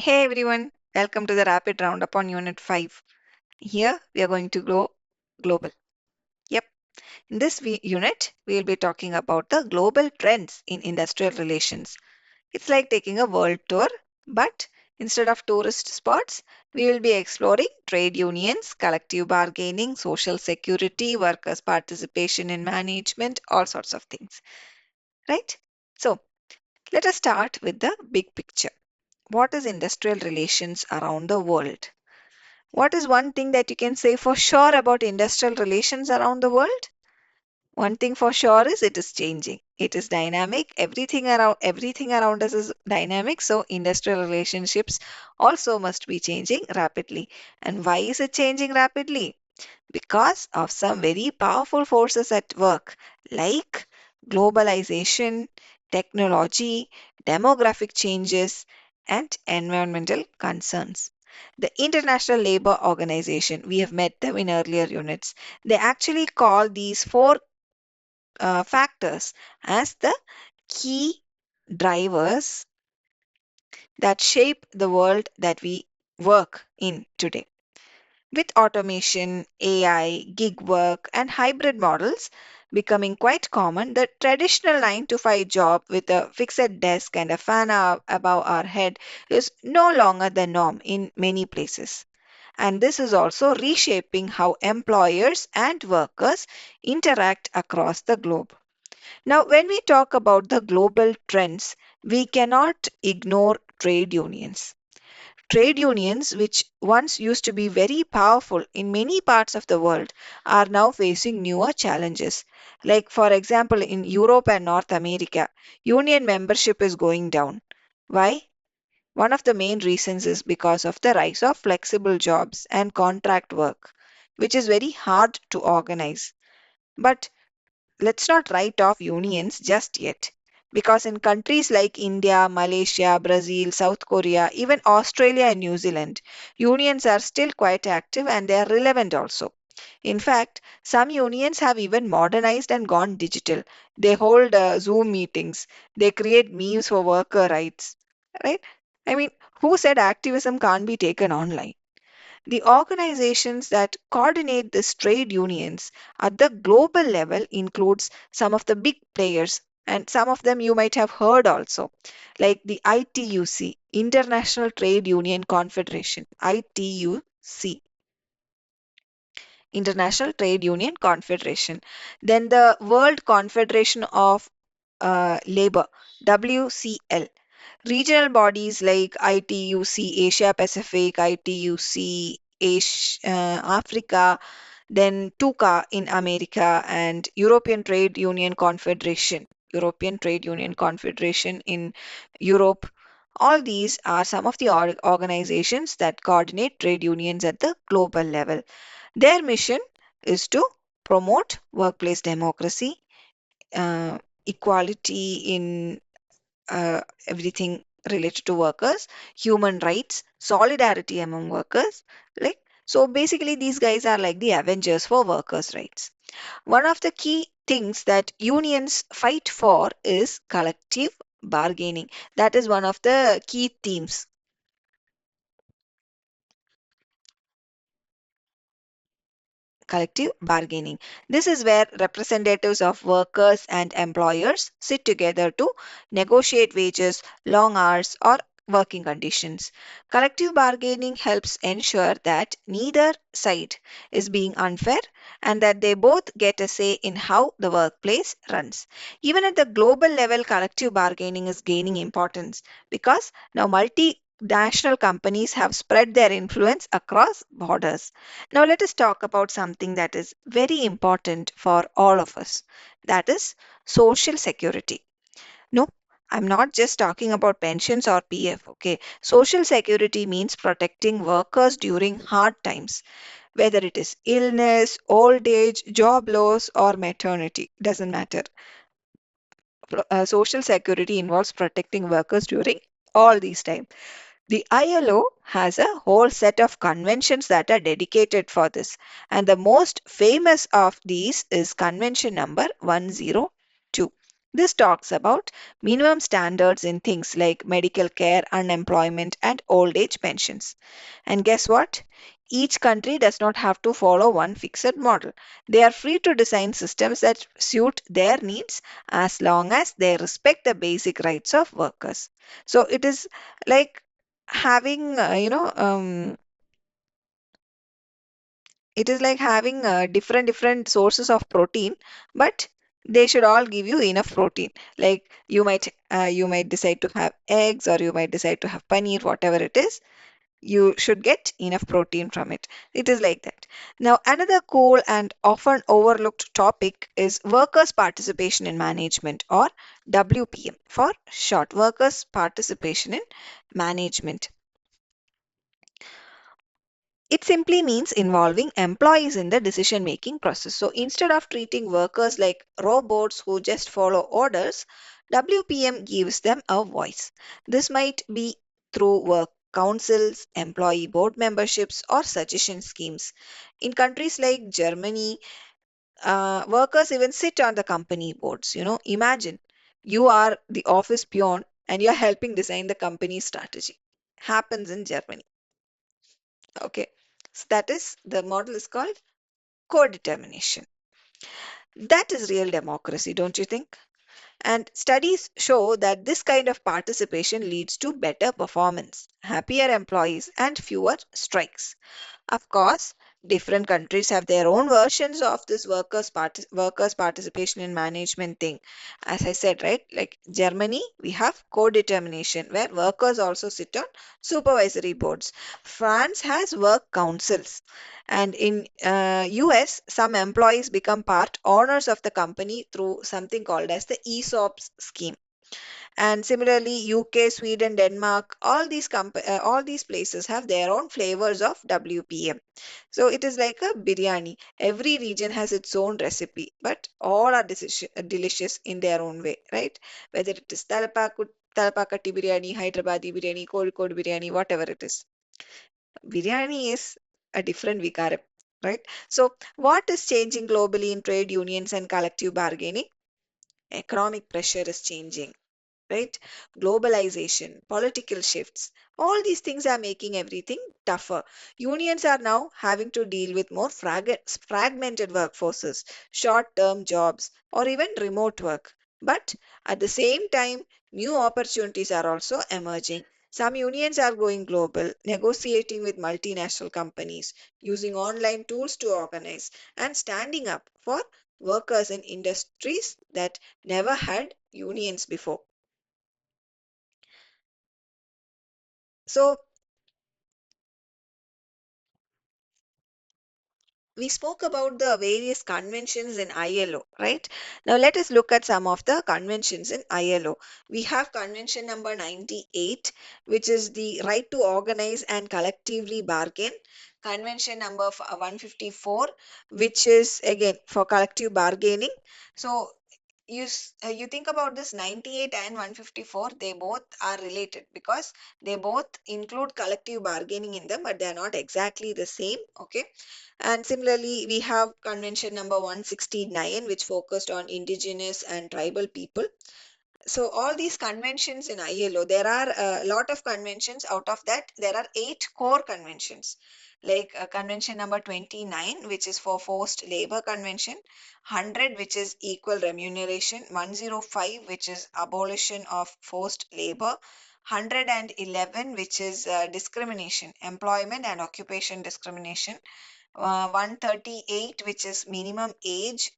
Hey everyone, welcome to the Rapid Roundup on Unit 5. Here we are going to go global. Yep, in this unit, we will be talking about the global trends in industrial relations. It's like taking a world tour, but instead of tourist spots, we will be exploring trade unions, collective bargaining, social security, workers' participation in management, all sorts of things. Right? So, let us start with the big picture. What is industrial relations around the world? What is one thing that you can say for sure about industrial relations around the world? One thing for sure is it is changing. It is dynamic. Everything around us is dynamic. So industrial relationships also must be changing rapidly. And why is it changing rapidly? Because of some very powerful forces at work, like globalization, technology, demographic changes, and environmental concerns. The International Labour Organization, we have met them in earlier units, they actually call these four factors as the key drivers that shape the world that we work in today. With automation, AI, gig work, and hybrid models becoming quite common, the traditional 9 to 5 job with a fixed desk and a fan above our head is no longer the norm in many places. And this is also reshaping how employers and workers interact across the globe. Now, when we talk about the global trends, we cannot ignore trade unions. Trade unions, which once used to be very powerful in many parts of the world, are now facing newer challenges. Like, for example, in Europe and North America, union membership is going down. Why? One of the main reasons is because of the rise of flexible jobs and contract work, which is very hard to organize. But let's not write off unions just yet. Because in countries like India, Malaysia, Brazil, South Korea, even Australia and New Zealand, unions are still quite active and they are relevant also. In fact, some unions have even modernized and gone digital. They hold Zoom meetings, they create memes for worker rights, right? I mean, who said activism can't be taken online? The organizations that coordinate these trade unions at the global level includes some of the big players and some of them you might have heard also, like the ITUC, International Trade Union Confederation, ITUC, International Trade Union Confederation. Then the World Confederation of Labor, WCL. Regional bodies like ITUC Asia Pacific, ITUC Africa, then TUCA in America, and European Trade Union Confederation in Europe. All these are some of the organizations that coordinate trade unions at the global level. Their mission is to promote workplace democracy, uh, equality in everything related to workers, human rights, solidarity among workers. Like so, basically, these guys are like the avengers for workers' rights. One of the key things that unions fight for is collective bargaining. That is one of the key themes. Collective bargaining. This is where representatives of workers and employers sit together to negotiate wages, long hours, or working conditions. Collective bargaining helps ensure that neither side is being unfair and that they both get a say in how the workplace runs. Even at the global level, collective bargaining is gaining importance because now multinational companies have spread their influence across borders. Now, let us talk about something that is very important for all of us, that is social security. No, I'm not just talking about pensions or PF, okay? Social security means protecting workers during hard times, whether it is illness, old age, job loss, or maternity, doesn't matter. Social security involves protecting workers during all these times. The ILO has a whole set of conventions that are dedicated for this, and the most famous of these is Convention number 102. This talks about minimum standards in things like medical care, unemployment, and old age pensions. And guess what? Each country does not have to follow one fixed model. They are free to design systems that suit their needs as long as they respect the basic rights of workers. So it is like having, it is like having different sources of protein, but they should all give you enough protein. Like you might decide to have eggs, or you might decide to have paneer, whatever it is. You should get enough protein from it. It is like that. Now, another cool and often overlooked topic is workers' participation in management, or WPM for short, workers' participation in management. It simply means involving employees in the decision making process. So instead of treating workers like robots who just follow orders, WPM gives them a voice. This might be through work councils, employee board memberships, or suggestion schemes. In countries like Germany, workers even sit on the company boards. Imagine you are the office peon and you're helping design the company strategy. Happens in Germany. Okay. So that is the model is called co-determination. That is real democracy, don't you think? And studies show that this kind of participation leads to better performance, happier employees, and fewer strikes. Of course, different countries have their own versions of this workers participation in management thing. As I said, right, like Germany, we have co-determination where workers also sit on supervisory boards. France has work councils, and in US, some employees become part owners of the company through something called as the ESOPs scheme. And similarly, UK, Sweden, Denmark, all these places have their own flavors of WPM. So it is like a biryani. Every region has its own recipe, but all are delicious in their own way, right? Whether it is talapakatti biryani, Hyderabadi biryani, Kozhikode biryani, whatever it is. Biryani is a different vikaram, right? So what is changing globally in trade unions and collective bargaining? Economic pressure is changing, right? Globalization, political shifts, all these things are making everything tougher. Unions are now having to deal with more fragmented workforces, short term jobs, or even remote work. But at the same time, new opportunities are also emerging. Some unions are going global, negotiating with multinational companies, using online tools to organize, and standing up for workers in industries that never had unions before. So we spoke about the various conventions in ILO, right? Now let us look at some of the conventions in ILO. We have convention number 98, which is the right to organize and collectively bargain. Convention number 154, which is again for collective bargaining. So you think about this 98 and 154, they both are related because they both include collective bargaining in them, but they are not exactly the same. Okay. And similarly, we have convention number 169, which focused on indigenous and tribal people. So all these conventions in ILO, there are a lot of conventions. Out of that, there are 8 core conventions. Like convention number 29, which is for forced labor convention, 100, which is equal remuneration, 105, which is abolition of forced labor, 111, which is discrimination, employment and occupation discrimination, 138, which is minimum age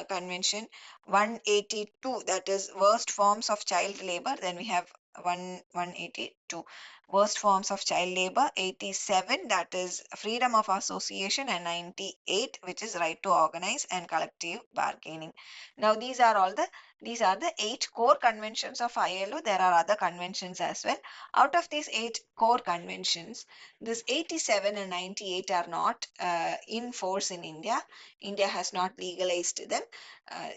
convention, 182, that is worst forms of child labor. Then we have 182 worst forms of child labor, 87, that is freedom of association, and 98, which is right to organize and collective bargaining. Now these are the 8 core conventions of ILO. There are other conventions as well. Out of these 8 core conventions, this 87 and 98 are not in force in India. India has not legalized them.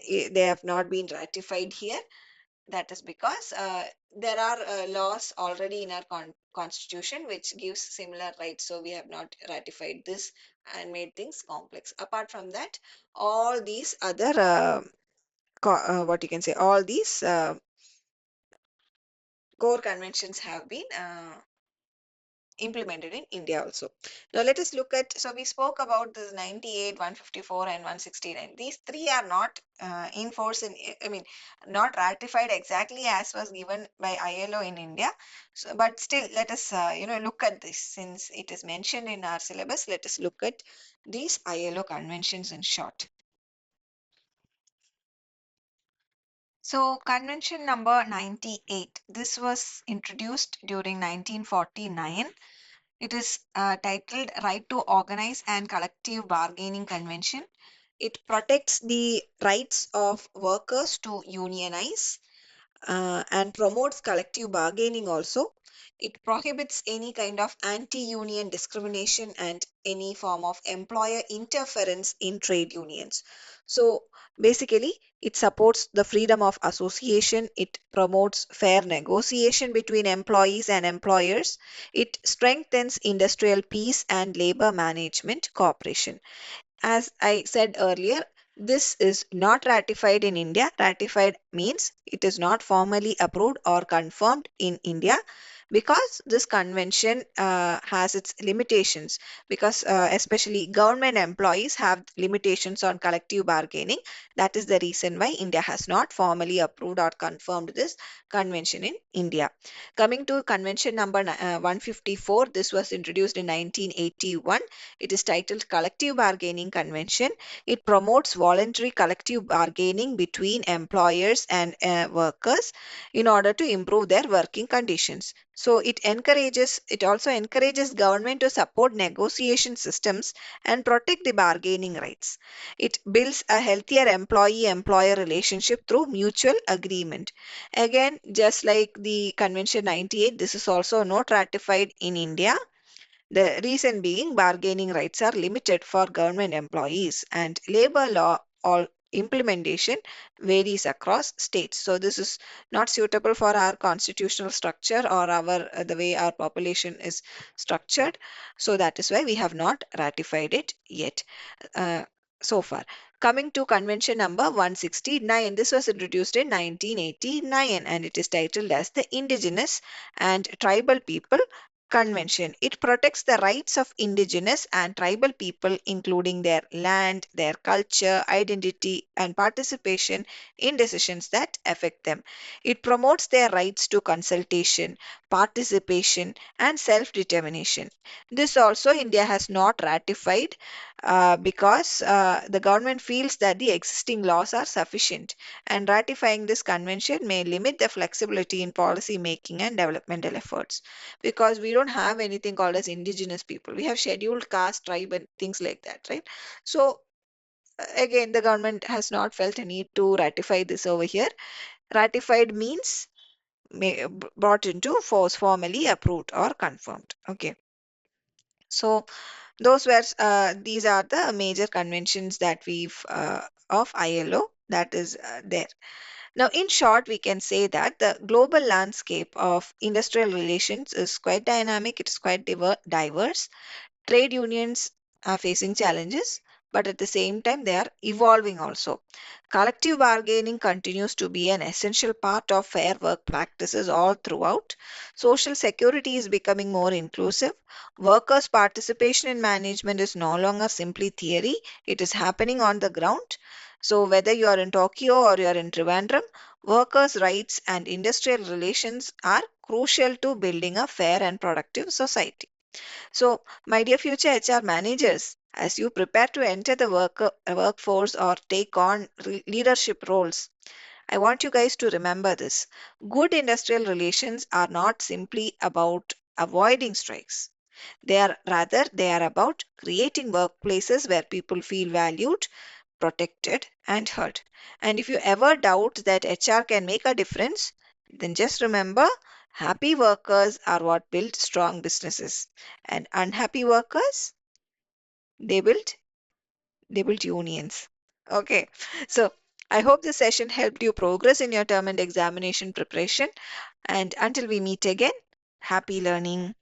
They have not been ratified here. That is because there are laws already in our constitution which gives similar rights. So we have not ratified this and made things complex. Apart from that, all these other what you can say, all these core conventions have been implemented in India also. Now let us look at, so we spoke about this 98, 154 and 169. These three are not in force in, I mean, not ratified exactly as was given by ILO in India. So, but still let us, look at this since it is mentioned in our syllabus. Let us look at these ILO conventions in short. So convention number 98, this was introduced during 1949. It is titled Right to Organize and Collective Bargaining Convention. It protects the rights of workers to unionize and promotes collective bargaining also. It prohibits any kind of anti-union discrimination and any form of employer interference in trade unions. So basically, it supports the freedom of association. It promotes fair negotiation between employees and employers. It strengthens industrial peace and labor management cooperation. As I said earlier, this is not ratified in India. Ratified means it is not formally approved or confirmed in India because this convention has its limitations, because especially government employees have limitations on collective bargaining. That is the reason why India has not formally approved or confirmed this convention in India. Coming to convention number 154, this was introduced in 1981. It is titled Collective Bargaining Convention. It promotes voluntary collective bargaining between employers and workers in order to improve their working conditions. So it also encourages government to support negotiation systems and protect the bargaining rights. It builds a healthier employee-employer relationship through mutual agreement. Again, just like the Convention 98, this is also not ratified in India. The reason being bargaining rights are limited for government employees and labor law or implementation varies across states. So this is not suitable for our constitutional structure or our the way our population is structured. So that is why we have not ratified it yet uh, so far. Coming to convention number 169, this was introduced in 1989 and it is titled as the Indigenous and Tribal People Convention. It protects the rights of indigenous and tribal people, including their land, their culture, identity, and participation in decisions that affect them. It promotes their rights to consultation, participation, and self determination. This also India has not ratified because the government feels that the existing laws are sufficient, and ratifying this convention may limit the flexibility in policy making and developmental efforts, because we don't have anything called as indigenous people. We have scheduled caste, tribe, and things like that, right? So again, the government has not felt a need to ratify this over here. Ratified means brought into force, formally approved or confirmed. Okay. So these are the major conventions that we've of ILO that is there. Now, in short, we can say that the global landscape of industrial relations is quite dynamic, it is quite diverse. Trade unions are facing challenges, but at the same time, they are evolving also. Collective bargaining continues to be an essential part of fair work practices all throughout. Social security is becoming more inclusive. Workers' participation in management is no longer simply theory, it is happening on the ground. So, whether you are in Tokyo or you are in Trivandrum, workers' rights and industrial relations are crucial to building a fair and productive society. So, my dear future HR managers, as you prepare to enter the workforce or take on leadership roles, I want you guys to remember this. Good industrial relations are not simply about avoiding strikes. They are about creating workplaces where people feel valued, protected, and heard. And if you ever doubt that HR can make a difference, then just remember, happy workers are what build strong businesses. And unhappy workers, they build they build unions. Okay. So I hope this session helped you progress in your term and examination preparation. And until we meet again, happy learning.